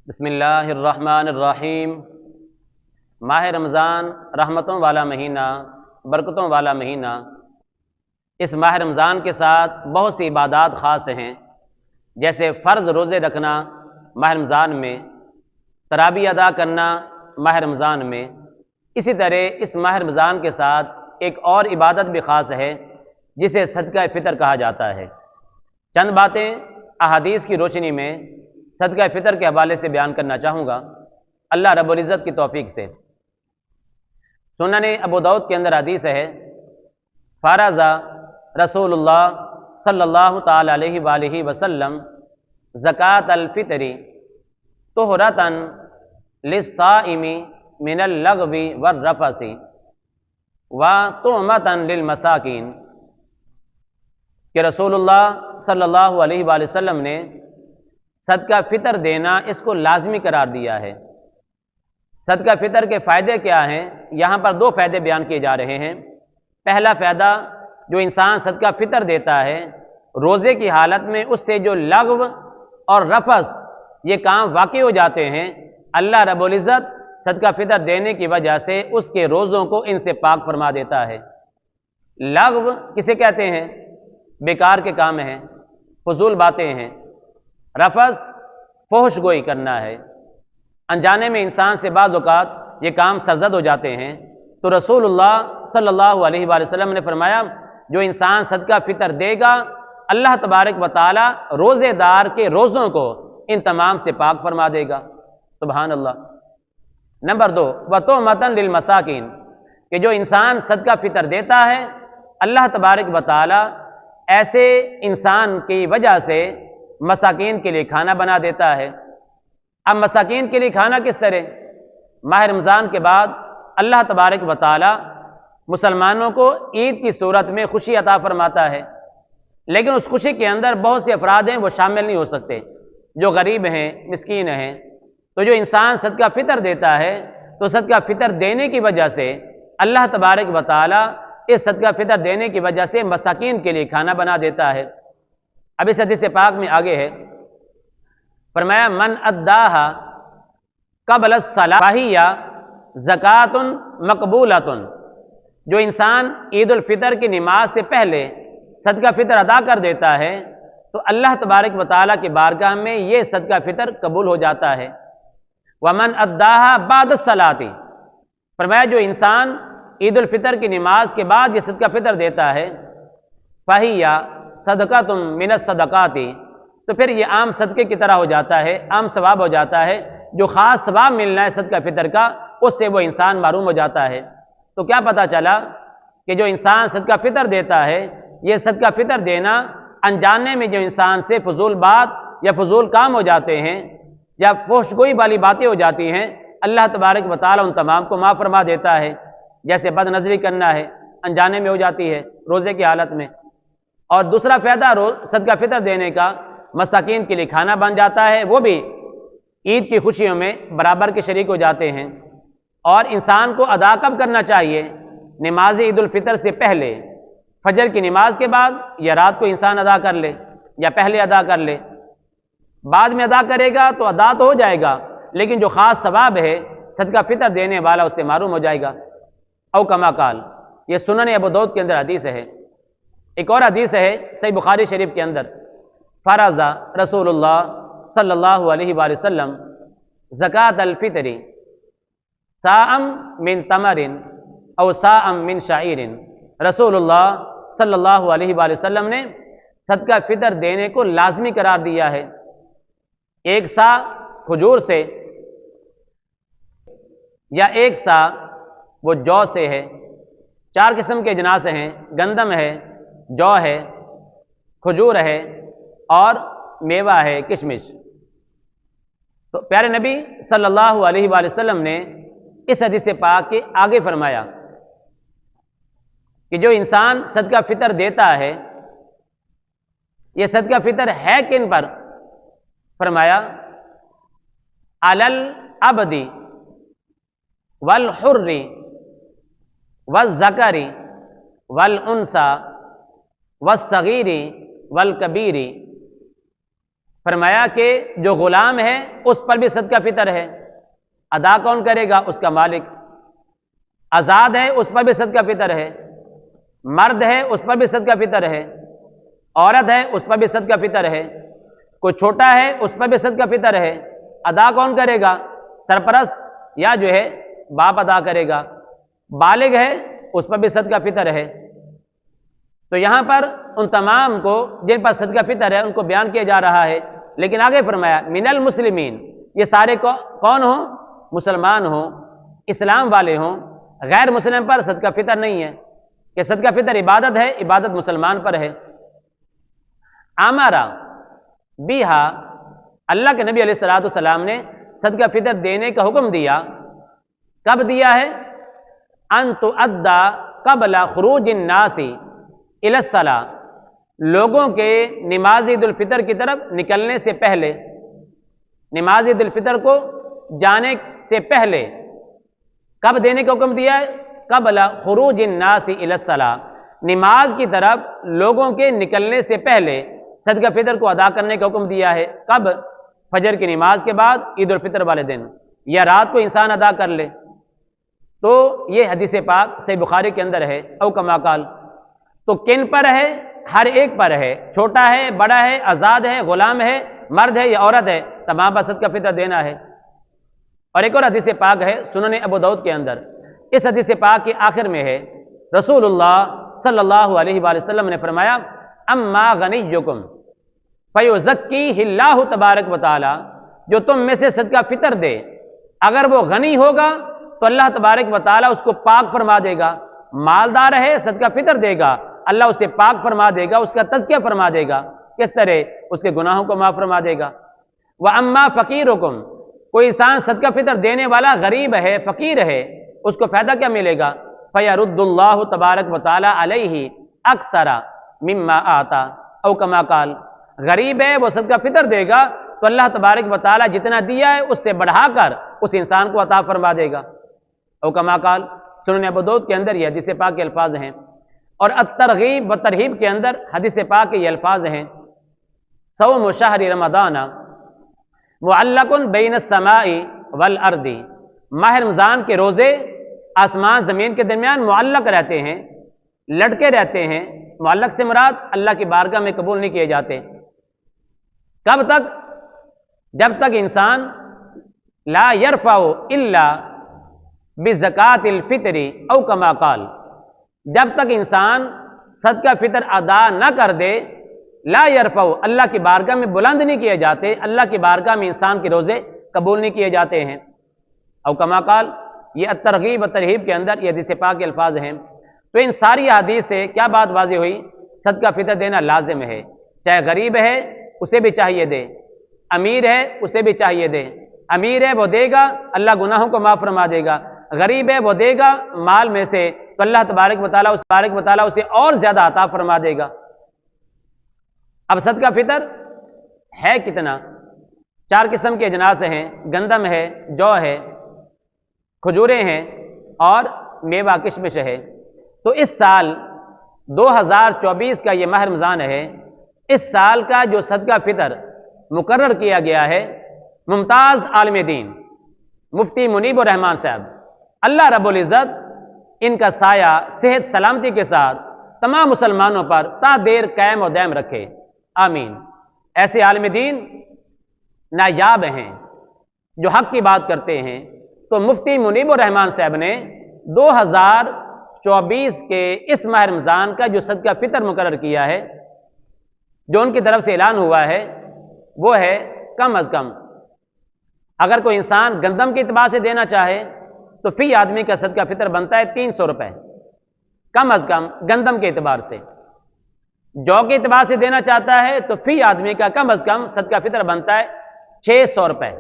بسم اللہ الرحمن الرحیم۔ ماہ رمضان رحمتوں والا مہینہ، برکتوں والا مہینہ۔ اس ماہ رمضان کے ساتھ بہت سی عبادات خاص ہیں، جیسے فرض روزے رکھنا ماہ رمضان میں، تراویح ادا کرنا ماہ رمضان میں۔ اسی طرح اس ماہ رمضان کے ساتھ ایک اور عبادت بھی خاص ہے جسے صدقہ فطر کہا جاتا ہے۔ چند باتیں احادیث کی روشنی میں صدقہ فطر کے حوالے سے بیان کرنا چاہوں گا اللہ رب العزت کی توفیق سے۔ سنن ابو داؤد کے اندر حدیث ہے، فرض رسول اللہ صلی اللہ تعالی علیہ وآلہ وسلم زکوٰۃ الفطر طہرۃ للصائم من اللغو والرفث وطعمۃ للمساکین، کہ رسول اللہ صلی اللہ علیہ وآلہ وسلم نے صدقہ فطر دینا اس کو لازمی قرار دیا ہے۔ صدقہ فطر کے فائدے کیا ہیں؟ یہاں پر دو فائدے بیان کیے جا رہے ہیں۔ پہلا فائدہ، جو انسان صدقہ فطر دیتا ہے، روزے کی حالت میں اس سے جو لغو اور رفث یہ کام واقع ہو جاتے ہیں، اللہ رب العزت صدقہ فطر دینے کی وجہ سے اس کے روزوں کو ان سے پاک فرما دیتا ہے۔ لغو کسے کہتے ہیں؟ بیکار کے کام ہیں، فضول باتیں ہیں۔ رفث فحش گوئی کرنا ہے، انجانے میں انسان سے بعض اوقات یہ کام سرزد ہو جاتے ہیں۔ تو رسول اللہ صلی اللہ علیہ وآلہ وسلم نے فرمایا، جو انسان صدقہ فطر دے گا، اللہ تبارک و تعالی روزے دار کے روزوں کو ان تمام سے پاک فرما دے گا۔ سبحان اللہ۔ نمبر 2، وطعمۃ للمساکین، کہ جو انسان صدقہ فطر دیتا ہے، اللہ تبارک و تعالی ایسے انسان کی وجہ سے مساکین کے لیے کھانا بنا دیتا ہے۔ اب مساکین کے لیے کھانا کس طرح؟ ماہ رمضان کے بعد اللہ تبارک و تعالی مسلمانوں کو عید کی صورت میں خوشی عطا فرماتا ہے، لیکن اس خوشی کے اندر بہت سے افراد ہیں وہ شامل نہیں ہو سکتے، جو غریب ہیں، مسکین ہیں۔ تو جو انسان صدقہ فطر دیتا ہے، تو صدقہ فطر دینے کی وجہ سے اللہ تبارک و تعالی اس صدقہ فطر دینے کی وجہ سے مساکین کے لیے کھانا بنا دیتا ہے۔ اب اس حدیث پاک میں آگے ہے، فرمایا من اداہا قبل الصلاۃ فہی زکوٰۃ مقبولۃ، جو انسان عید الفطر کی نماز سے پہلے صدقہ فطر ادا کر دیتا ہے، تو اللہ تبارک و تعالیٰ کی بارگاہ میں یہ صدقہ فطر قبول ہو جاتا ہے۔ ومن اداہا بعد الصلاۃ، فرمایا جو انسان عید الفطر کی نماز کے بعد یہ صدقہ فطر دیتا ہے، فہی صدقۃ من الصدقات، تو پھر یہ عام صدقے کی طرح ہو جاتا ہے، عام ثواب ہو جاتا ہے۔ جو خاص ثواب ملنا ہے صدقہ فطر کا، اس سے وہ انسان محروم ہو جاتا ہے۔ تو کیا پتہ چلا کہ جو انسان صدقہ فطر دیتا ہے، یہ صدقہ فطر دینا انجانے میں جو انسان سے فضول بات یا فضول کام ہو جاتے ہیں یا فحش گوئی والی باتیں ہو جاتی ہیں، اللہ تبارک و تعالیٰ ان تمام کو معاف فرما دیتا ہے۔ جیسے بد نظری کرنا ہے، انجانے میں ہو جاتی ہے روزے کی حالت میں۔ اور دوسرا فائدہ صدقہ فطر دینے کا، مساکین کے لیے کھانا بن جاتا ہے، وہ بھی عید کی خوشیوں میں برابر کے شریک ہو جاتے ہیں۔ اور انسان کو ادا کب کرنا چاہیے؟ نماز عید الفطر سے پہلے، فجر کی نماز کے بعد، یا رات کو انسان ادا کر لے یا پہلے ادا کر لے۔ بعد میں ادا کرے گا تو ادا تو ہو جائے گا، لیکن جو خاص ثواب ہے صدقہ فطر دینے والا اس سے محروم ہو جائے گا۔ او کما قال، یہ سنن ابو داؤد کے اندر حدیث ہے۔ ایک اور حدیث ہے صحیح بخاری شریف کے اندر، فرض رسول اللہ صلی اللہ علیہ وآلہ وسلم زکوٰۃ الفطر صاعًا من تمر او صاعًا من شعیر، رسول اللہ صلی اللہ علیہ وآلہ وسلم نے صدقہ فطر دینے کو لازمی قرار دیا ہے۔ ایک سا کھجور سے یا ایک سا وہ جو سے ہے، 4 قسم کے اجناس ہیں، گندم ہے، جو ہے، کھجور ہے اور میوہ ہے کشمش۔ تو پیارے نبی صلی اللہ علیہ وآلہ وسلم نے اس حدیث پاک کے آگے فرمایا کہ جو انسان صدقہ فطر دیتا ہے، یہ صدقہ فطر ہے کن پر؟ فرمایا علی العبد والحر والذکر والانثى والصغیر والکبیر، فرمایا کہ جو غلام ہے اس پر بھی صدقہ فطر ہے، ادا کون کرے گا؟ اس کا مالک۔ آزاد ہے اس پر بھی صدقہ فطر ہے، مرد ہے اس پر بھی صدقہ فطر ہے، عورت ہے اس پر بھی صدقہ فطر ہے، کوئی چھوٹا ہے اس پر بھی صدقہ فطر ہے۔ ادا کون کرے گا؟ سرپرست یا جو ہے باپ ادا کرے گا۔ بالغ ہے اس پر بھی صدقہ فطر ہے۔ تو یہاں پر ان تمام کو جن پر صدقہ فطر ہے ان کو بیان کیا جا رہا ہے، لیکن آگے فرمایا من المسلمین، یہ سارے کون ہوں؟ مسلمان ہوں، اسلام والے ہوں، غیر مسلم پر صدقہ فطر نہیں ہے، کہ صدقہ فطر عبادت ہے، عبادت مسلمان پر ہے۔ امارا بیہا، اللہ کے نبی علیہ السلام نے صدقہ فطر دینے کا حکم دیا۔ کب دیا ہے؟ ان تؤدى قبل خروج الناس الی الصلاۃ، لوگوں کے نماز عید الفطر کی طرف نکلنے سے پہلے، نماز عید الفطر کو جانے سے پہلے کب دینے کا حکم دیا ہے؟ قبل خروج الناس الی الصلاۃ، نماز کی طرف لوگوں کے نکلنے سے پہلے صدقہ فطر کو ادا کرنے کا حکم دیا ہے۔ کب؟ فجر کی نماز کے بعد عید الفطر والے دن، یا رات کو انسان ادا کر لے۔ تو یہ حدیث پاک صحیح بخاری کے اندر ہے، او کما قال۔ تو کن پر ہے؟ ہر ایک پر ہے، چھوٹا ہے، بڑا ہے، آزاد ہے، غلام ہے، مرد ہے یا عورت ہے، تمام پر صدقہ فطر دینا ہے۔ اور ایک اور حدیث پاک ہے سنن ابو داؤد کے اندر، اس حدیث پاک کے آخر میں ہے رسول اللہ صلی اللہ علیہ وآلہ وسلم نے فرمایا اما غنیکم فیزکیہ اللہ تبارک و تعالی، جو تم میں سے صدقہ فطر دے اگر وہ غنی ہوگا تو اللہ تبارک و تعالی اس کو پاک فرما دے گا۔ مالدار ہے، صدقہ فطر دے گا، اللہ اسے پاک فرما دے گا، اس کا تزکیہ فرما دے گا۔ کس طرح؟ اس کے گناہوں کو معاف فرما دے گا۔ وَأَمَّا فَقِيرُكُمْ، کوئی انسان صدقہ فطر دینے والا غریب ہے، فقیر ہے، اس کو فائدہ کیا ملے گا؟ فَيَرُدُّ اللَّهُ تبارک و تعالی علیہ اکثر مما آتا، او کما قال، غریب ہے وہ صدقہ فطر دے گا تو اللہ تبارک و تعالی جتنا دیا ہے اس سے بڑھا کر اس انسان کو عطا فرما دے گا، او کما قال۔ سنن ابو داؤد کے اندر یہ حدیث پاک کے الفاظ ہیں، اور الترغیب و ترہیب کے اندر حدیث پاک کے یہ الفاظ ہیں صوم شہر رمضان معلق بین السماء والارض، ماہ رمضان کے روزے آسمان زمین کے درمیان معلق رہتے ہیں، لٹکے رہتے ہیں۔ معلق سے مراد اللہ کی بارگاہ میں قبول نہیں کیے جاتے۔ کب تک؟ جب تک انسان لا یرفع الا بزکات الفطر او کما قال، جب تک انسان صدقہ فطر ادا نہ کر دے، لا یرفع، اللہ کی بارگاہ میں بلند نہیں کیے جاتے، اللہ کی بارگاہ میں انسان کے روزے قبول نہیں کیے جاتے ہیں۔ او کما قال، یہ الترغیب و ترہیب کے اندر یہ حدیث پاک کے الفاظ ہیں۔ تو ان ساری حدیث سے کیا بات واضح ہوئی؟ صدقہ فطر دینا لازم ہے، چاہے غریب ہے اسے بھی چاہیے دے، امیر ہے اسے بھی چاہیے دے۔ امیر ہے وہ دے گا، اللہ گناہوں کو معاف فرما دے گا۔ غریب ہے وہ دے گا مال میں سے تو اللہ تبارک و تعالیٰ اسے اور زیادہ عطا فرما دے گا۔ اب صدقہ فطر ہے کتنا؟ 4 قسم کے اجناس ہیں، گندم ہے، جو ہے، کھجوریں ہیں اور میوہ کشمش ہے۔ تو اس سال 2024 کا یہ ماہ رمضان ہے، اس سال کا جو صدقہ فطر مقرر کیا گیا ہے، ممتاز عالم دین مفتی منیب الرحمان صاحب، اللہ رب العزت ان کا سایہ صحت سلامتی کے ساتھ تمام مسلمانوں پر تا دیر قائم و دائم رکھے، آمین۔ ایسے عالم دین نایاب ہیں جو حق کی بات کرتے ہیں۔ تو مفتی منیب الرحمان صاحب نے 2024 کے اس ماہ رمضان کا جو صدقہ فطر مقرر کیا ہے، جو ان کی طرف سے اعلان ہوا ہے، وہ ہے کم از کم اگر کوئی انسان گندم کے اعتبار سے دینا چاہے تو فی آدمی کا صدقہ فطر بنتا ہے 300 روپے، کم از کم گندم کے اعتبار سے۔ جو کے اعتبار سے دینا چاہتا ہے تو فی آدمی کا کم از کم صدقہ فطر بنتا ہے 600 روپے،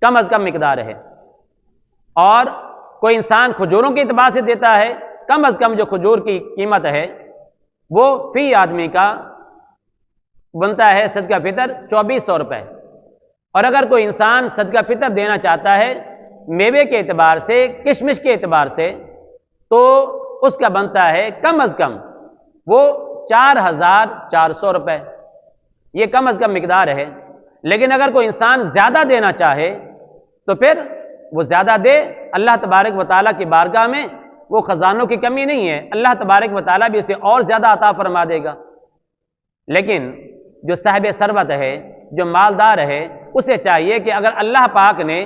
کم از کم مقدار ہے۔ اور کوئی انسان کھجوروں کے اعتبار سے دیتا ہے، کم از کم جو کھجور کی قیمت ہے وہ فی آدمی کا بنتا ہے صدقہ فطر 2400 روپے۔ اور اگر کوئی انسان صدقہ فطر دینا چاہتا ہے میوے کے اعتبار سے، کشمش کے اعتبار سے، تو اس کا بنتا ہے کم از کم وہ 4400 روپے، یہ کم از کم مقدار ہے، لیکن اگر کوئی انسان زیادہ دینا چاہے تو پھر وہ زیادہ دے، اللہ تبارک و تعالیٰ کی بارگاہ میں وہ خزانوں کی کمی نہیں ہے، اللہ تبارک و تعالیٰ بھی اسے اور زیادہ عطا فرما دے گا۔ لیکن جو صاحب ثروت ہے، جو مالدار ہے، اسے چاہیے کہ اگر اللہ پاک نے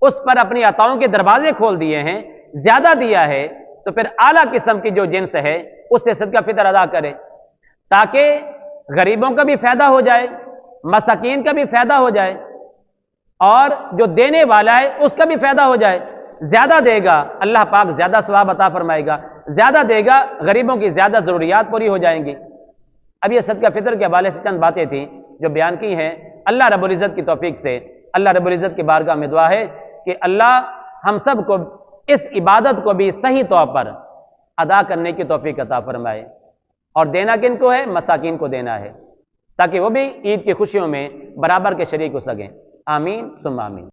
اس پر اپنی عطاؤں کے دروازے کھول دیے ہیں، زیادہ دیا ہے، تو پھر اعلیٰ قسم کی جو جنس ہے اس سے صدقہ فطر ادا کرے، تاکہ غریبوں کا بھی فائدہ ہو جائے، مساکین کا بھی فائدہ ہو جائے، اور جو دینے والا ہے اس کا بھی فائدہ ہو جائے۔ زیادہ دے گا اللہ پاک زیادہ ثواب عطا فرمائے گا، زیادہ دے گا غریبوں کی زیادہ ضروریات پوری ہو جائیں گی۔ اب یہ صدقہ فطر کے حوالے سے چند باتیں تھیں جو بیان کی ہیں۔ اللہ رب العزت کی توفیق سے اللہ رب العزت کی بارگاہ میں دعا ہے کہ اللہ ہم سب کو اس عبادت کو بھی صحیح طور پر ادا کرنے کی توفیق عطا فرمائے، اور دینا کن کو ہے؟ مساکین کو دینا ہے، تاکہ وہ بھی عید کی خوشیوں میں برابر کے شریک ہو سکیں۔ آمین ثم آمین۔